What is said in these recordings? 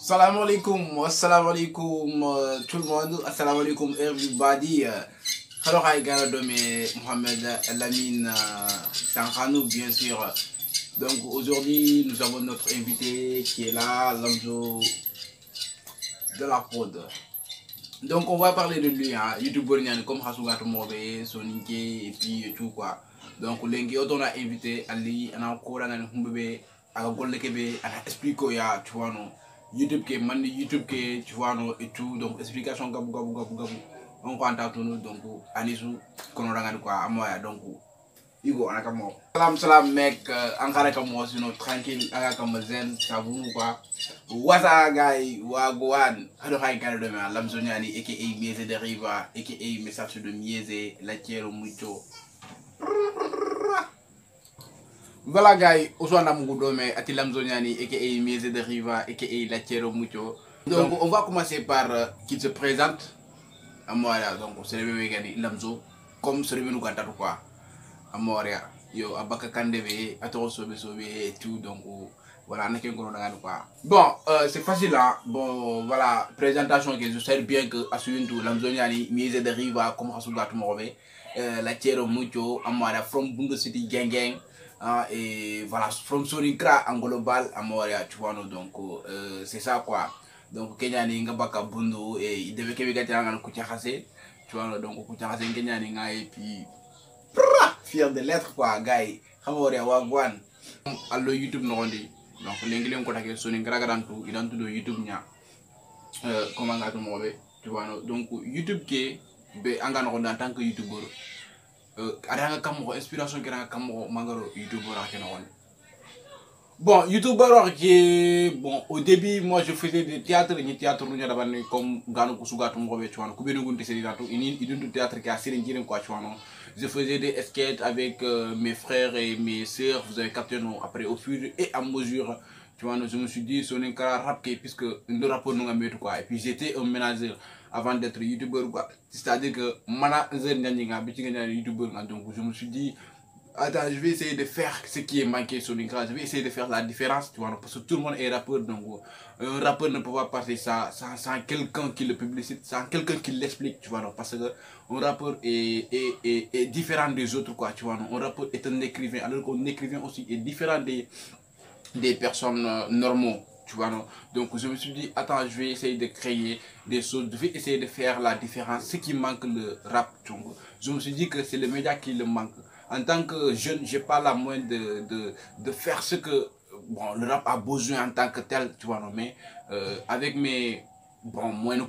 Salam alaikum, assalamu alaikum tout le monde, assalamu alaikum everybody. Hello, hi, Garadome, Mohamed Lamine Sankhanou, bien sûr. Donc aujourd'hui, nous avons notre invité qui est là, Lamzo de la prod. Donc on va parler de lui, hein, YouTuber comme Hasugat Mobe, Sonique et puis tout quoi. Donc l'engi on a invité Ali, on a encore un Humbebe, à Golekebe, à expliquer ya, tu vois non. YouTube ke man YouTube ke tu vois non et tout, donc explication gabu gabu gabu gabu. On contacte nous donc Anisu konoranga quoi amoya donc Igo anakamo. Salam salam mec, encore comme sinon tranquille, comme zen, ça vous quoi. What's up guy, wagwan. Alors hi Garadome, Lamzoniani aka Mieze de Riva, aka message de Mieze, la tiero mucho. Voilà guys, Ouswana Mugudome, Atilam Zoniani, aka Mieze de Riva, aka la tiero mucho. Donc on va commencer par qu'il se présente à Montréal. Donc c'est le bébé Gani Lamzo, comme ce revenu Gataru quoi. À Montréal. Yo, Abaka Kandebe, Atoro Sobe Sobe et tout. Donc voilà, on a quoi. Bon, c'est facile hein. Bon, voilà, présentation que je sais bien que à suivre tout, Lamzoniani, Mieze de Riva, comme Hasugat Morve, la tiero mucho, à Montréal, from Bungo City Gang Gang. Et voilà, from Sonikra en global à Montréal, tu vois, donc c'est ça quoi. Donc Kenya ni ngabaka bundo et il devait que gâter en Kouchakase, tu vois, donc Kouchakase Kenya ni et puis fier de l'être quoi, gars. Montréal wagwan. Allo YouTube non dit. Donc l'anglais on contacte Sonikra garantou, il a tout de YouTube nya. Comment gâter mauvais, tu vois, donc YouTube qui be angana en tant que YouTuber. Ada kam inspiration qui a kam mangaro YouTuber à Kenon. Bon, YouTuber qui bon au début moi je faisais des théâtres ni théâtre nous d'abord comme Gano Kusuga Tumrobe tu vois ko benu gunte c'est là tout ini du théâtre qui a serré quoi tu vois non. Je faisais des sketchs avec mes frères et mes sœurs, vous avez capté non après au fur et à mesure tu vois, je me suis dit son un rap puisque le rapport nous a mis quoi et puis j'étais un ménageur avant d'être YouTuber quoi. C'est-à-dire que manager n'yanga bitinga YouTuber donc je me suis dit attends, je vais essayer de faire ce qui est manqué sur l'écran. Je vais essayer de faire la différence, tu vois, parce que tout le monde est rappeur, donc un rappeur ne peut pas passer ça sans quelqu'un qui le publicite, sans quelqu'un qui l'explique, tu vois, parce que un rappeur est différent des autres, quoi, tu vois. Un rappeur est un écrivain, alors qu'un écrivain aussi est différent des personnes normaux. Tu vois, non? Donc je me suis dit, attends, je vais essayer de créer des choses, je vais essayer de faire la différence, ce qui manque le rap. Je me suis dit que c'est le média qui le manque. En tant que jeune, j'ai pas la moindre de faire ce que bon, le rap a besoin en tant que tel, tu vois, non? Mais avec mes bon, moyens,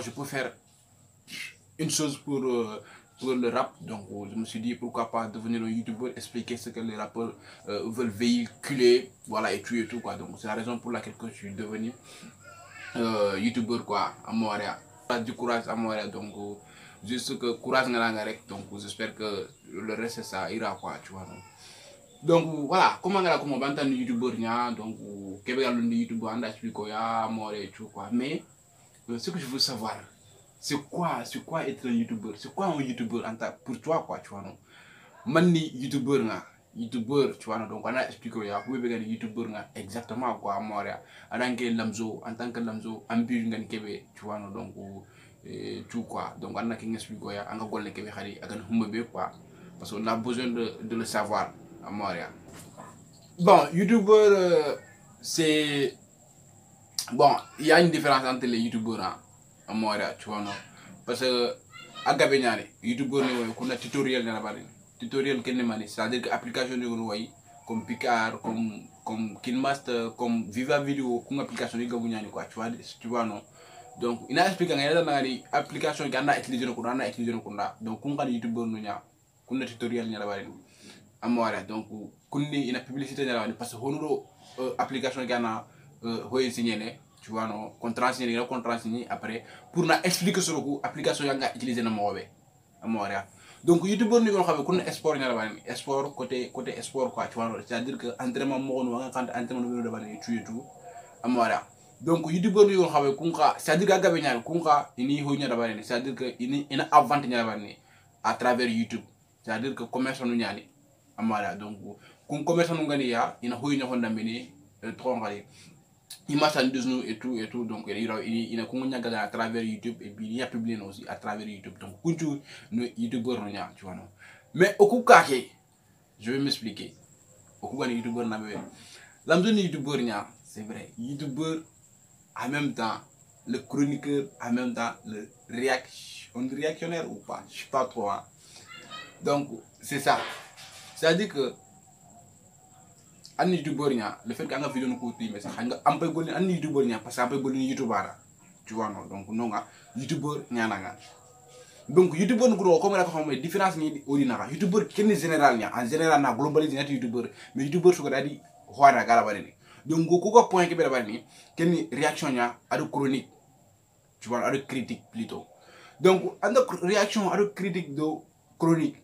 je peux faire une chose pour le rap. Donc je me suis dit pourquoi pas devenir un YouTuber, expliquer ce que les rappeurs veulent véhiculer, voilà, et tout quoi. Donc c'est la raison pour laquelle je suis devenu YouTuber quoi à Montréal. Du courage à Montréal, donc juste que courage n'arrête, donc j'espère que le reste ça ira quoi, tu vois. Donc voilà, comment on va entendre YouTuber donc Québec a le YouTuber on explique ya Montréal et tout quoi. Mais ce que je veux savoir, c'est quoi être un YouTuber, c'est quoi un YouTuber pour toi quoi, tu vois non. Mani YouTuber YouTuber, tu vois non, donc on a expliqué ya vous avez YouTuber exactement quoi à Montréal. Lamzo en tant que Lamzo ambiru ngan Québec, tu vois non, donc tout quoi. Donc on a qui expliqué ya anga golle Québec xali ak humbe quoi, parce qu'on a besoin de le savoir à Montréal. Bon, YouTuber c'est bon, il y a une différence entre les YouTubers à Montréal, tu vois non, parce que à Gabéniane, YouTuber on a tutoriel dans la barre, tutoriel qu'est mani, c'est-à-dire que application de Gounoui comme Picard, comme Kinmaster, comme Viva Video, comme application de Gabéniane quoi, tu vois non. Donc il a expliqué qu'il y a des applications qui ont utilisé le courant, donc on a des YouTubers nous on a tutoriel dans la barre à Montréal, donc on a une publicité dans la barre parce que on a application qui a tu vois non, contrat signé après pour na expliquer sur le application yanga utiliser na mobe à Montréal. Donc YouTubeur ni ko xamé ku ne sport ñala bani sport côté sport quoi, tu vois, c'est-à-dire que entraînement mo no nga quand entraînement no de bani tu et tout à Montréal. Donc YouTubeur ni ko xamé ku nga c'est-à-dire que gabe ñal ku nga ini ho ñala bani, c'est-à-dire que ini ina avant ñala bani à travers YouTube, c'est-à-dire que commerce no ñali à Montréal. Donc ku commerce no ngani ya ina ho ñako ndamini trop ngali il marchandise nous et tout, donc il a commencé à travers YouTube et puis il a publié aussi à travers YouTube, donc nous youtubeur tu vois non. Mais au coup je vais m'expliquer. Au coup youtubeur n'a pas la zone youtubeur c'est vrai, youtubeur en même temps le chroniqueur, en même temps le réactionnaire ou pas, je sais pas trop hein. Donc c'est ça, c'est-à-dire que an youtubeur le fait que nga vidéo ko mais sax nga am pay golin an youtubeur parce que am pay golin youtubeur tu vois non, donc non nga youtubeur nga donc youtubeur ko comme la ko xamé différence ni ordinara youtubeur ken général en général na globalisé net youtubeur mais youtubeur su ko dadi xoana gala bari ni donc ko ko point ke be bari ni ken réaction adu chronique tu vois adu critique plutôt donc and réaction adu critique do chronique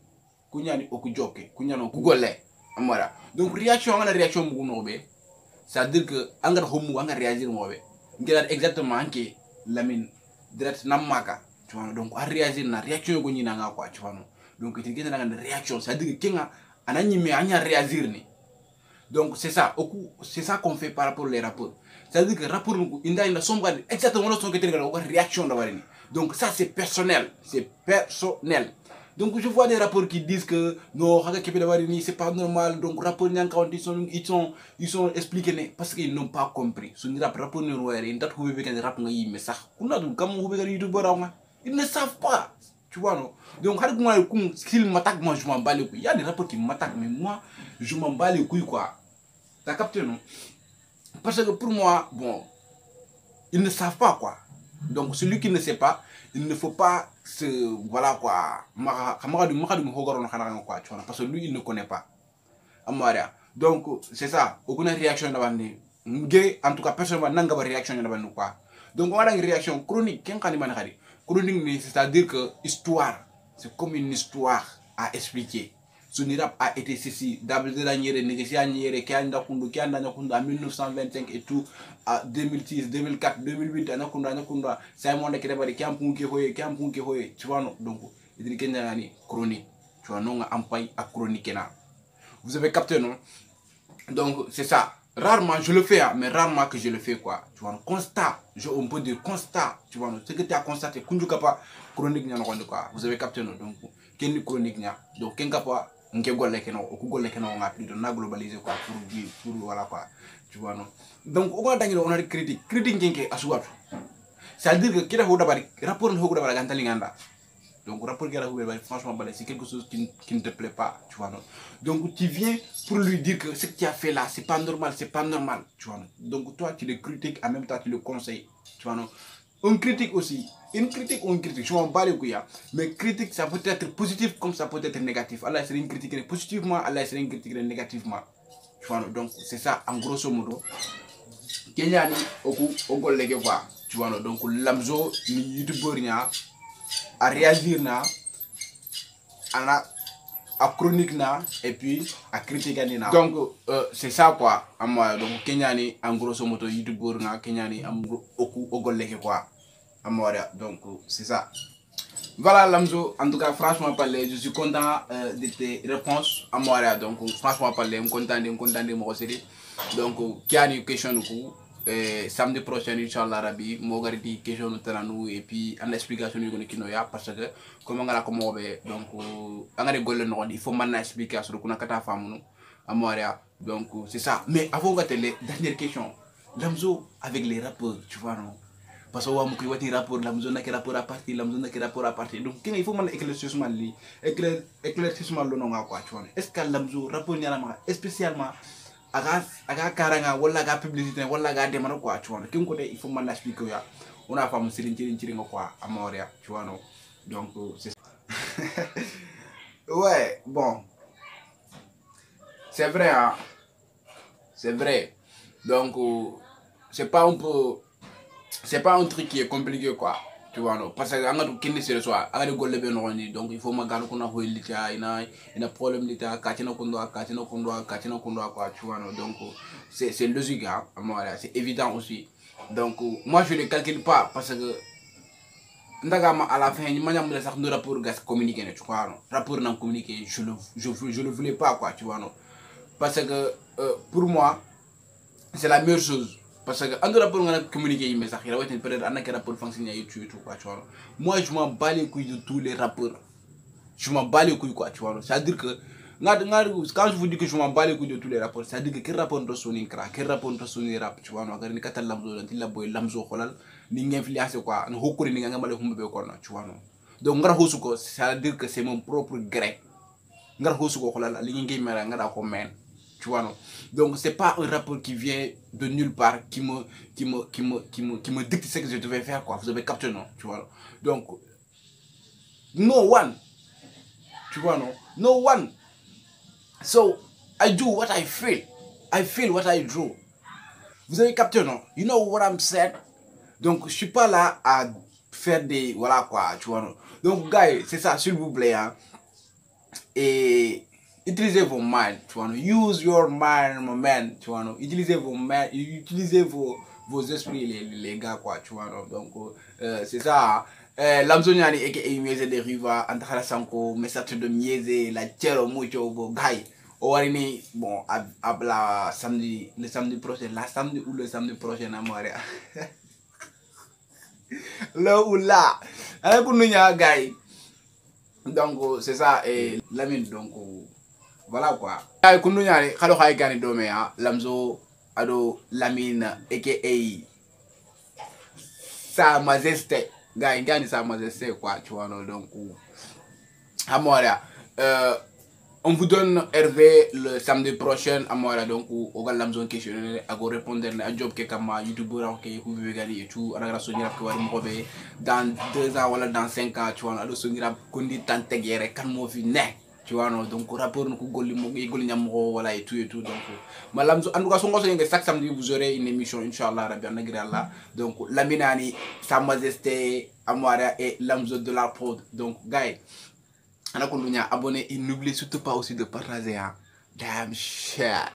kunyani oku jokke kunyano ku golle amara donc réaction ngana réaction mu nobe ça veut dire que anga homu anga réagir mobe ngela exactement ke lamine direct namaka tu vois donc a réagir na réaction go nyina nga quoi tu vois donc il gena nga réaction ça veut dire que kenga anani me anya réagir ni donc c'est ça c'est ça qu'on fait par rapport les rapports ça veut dire que rapport inda somba exactement lo son que tenga ko réaction da wari donc ça c'est personnel donc je vois des rapports qui disent que non, c'est pas normal. Donc rapports ils sont expliqués parce qu'ils n'ont pas compris. Ce n'est pas rapport ils ne savent pas. Tu vois non. Donc s'ils m'attaquent, moi je m'en bats les couilles. Il y a des rapports qui m'attaquent, mais moi je m'en bats les couilles quoi. T'as capté non? Parce que pour moi, bon, ils ne savent pas quoi. Donc celui qui ne sait pas, il ne faut pas se voilà quoi parce que lui il ne connaît pas donc c'est ça aucune réaction d'abandé en tout cas personnellement n'a pas réaction d'abandé quoi donc on a une réaction chronique chronique c'est-à-dire que histoire c'est comme une histoire à expliquer. Ce rap a été ceci, négocié en 1925 et tout, à 2006, 2004, 2008, Simon de Kébari, tu vois, donc, il dit qu'il y a une chronique, tu vois, non, empire à chronique. Vous avez capté, non? Donc, c'est ça. Rarement je le fais, mais rarement que je le fais, quoi. Tu vois, constat, on peut dire constat, tu vois, ce que tu as constaté, chronique, quoi. Vous avez capté, non? Donc, quelle chronique, donc, quel pas. On a plus de globaliser quoi pour voilà quoi tu vois non donc on a des critique qui asuat c'est à dire que qui rapport donc rapport qui franchement c'est quelque chose qui ne te plaît pas tu vois non donc tu viens pour lui dire que ce que tu as fait là c'est pas normal tu vois non donc toi tu le critiques en même temps tu le conseilles tu vois non. On critique aussi. Une critique ou une critique, je m'en bats les couilles. Mais critique, ça peut être positif comme ça peut être négatif. Allah c'est une critique positivement, Allah c'est une critique négativement. Tu vois, donc c'est ça en grosso modo. Kenya ni oku lege quoi. Tu vois, donc l'amzo ni youtubeur nya à réagir na à chronique na et puis à critiquer na. Donc c'est ça quoi. Donc Kenya ni en grosso modo youtubeur na Kenya ni oku lege quoi. Donc c'est ça. Voilà Lamzo, en tout cas franchement parler, je suis content de tes réponses à moi. Donc franchement parler, je suis content de me recevoir. Donc qui a une question du coup, samedi prochain Inch'Allah Rabbi, je vais une question de nous et puis une explication de nous parce que comme on a comme donc on a des golden il faut maintenant expliquer sur le qu'on a qu'à femme à moi. Donc c'est ça. Mais avant de la dernière question, Lamzo avec les rappeurs, tu vois non? Parce que on a un rapport, la zone qui rapport à partir, la zone qui rapport à partir. Donc il faut man éclaircissement li, éclaircissement le nom quoi tu vois. Est-ce que la zone rapport nyama spécialement aga karanga wala aga publicité wala aga demande quoi tu vois. King côté il faut man expliquer ya. On a pas me tirer quoi à Montréal, tu vois non. Donc c'est ouais, bon. C'est vrai hein. C'est vrai. Donc c'est pas un peu c'est pas un truc qui est compliqué quoi tu vois non parce que anga to kinni c'est le soir anga de golle be no ni donc il faut magal ko na hoylita ina problème lita katina kondo quoi tu vois non donc c'est logique hein c'est évident aussi donc moi je ne calcule pas parce que ndagama à la fin ni manyam le sax no rapport gas communiquer tu vois non rapport non communiquer je le voulais pas quoi tu vois non parce que pour moi c'est la meilleure chose parce que un rapport on a communiqué mais ça il a été peut-être un rapport fonctionne YouTube tout quoi tu vois. Moi je m'en bats les couilles de tous les rappeurs. Je m'en bats les couilles quoi tu vois. C'est-à-dire que quand je vous dis que je m'en bats les couilles de tous les rapports, c'est-à-dire que quel rapport doit sonner cra, quel rapport doit sonner rap tu vois. Quand ni kata lamzo dans la boy lamzo xolal ni influence quoi, no hokuri ni nga malé humbe ko na tu vois non. Donc ngara hosuko c'est-à-dire que c'est mon propre gré. Ngara hosuko xolal li ngi mera ngara ko men. Tu vois non. Donc c'est pas un rapport qui vient de nulle part qui me dicte ce que je devais faire quoi. Vous avez capté non, tu vois. Donc no one, tu vois non, no one. So I do what I feel. I feel what I do. Vous avez capté non? You know what I'm saying? Donc je suis pas là à faire des voilà quoi, tu vois non. Donc gars, c'est ça s'il vous plaît hein. Et utilisez vos mains, tu vois, use your mind, my man, tu vois, utilisez vos mains, utilisez vos esprits, les gars, quoi, tu vois, donc, c'est ça, Lamzoniani, et Mieze de Riva, Antara Sanko, message de Mieze, la Tchero, Mucho, Gai, Owarini, bon, à samedi, le samedi prochain, la samedi ou le samedi prochain, à moi, là ou là, allez pour nous, Gai. Donc c'est ça et Lamine donc voilà quoi ay kundu ñaari xalo xay gani domé ha Lamzo ado Lamine aka sa majesté gars ngani sa majesté quoi tu vois donc amora on vous donne Hervé le samedi prochain amora donc au gal Lamzo question à go répondre à job que comme youtubeur que vous gari et tout ala raso ñap ko war mo be dans 2 ans wala dans 5 ans tu vois ado so ñap kondi tante guerre kan mo fi ne tu vois non donc rapport ko golli mo golli ñam ko wala et tout donc ma Lamzo en tout cas so ngoso ngé chaque samedi vous aurez une émission inchallah rabbi na gira Allah donc Laminani sa majesté amora et Lamzo de la prod donc gars abonné et n'oubliez surtout pas aussi de partager hein. Damn shit.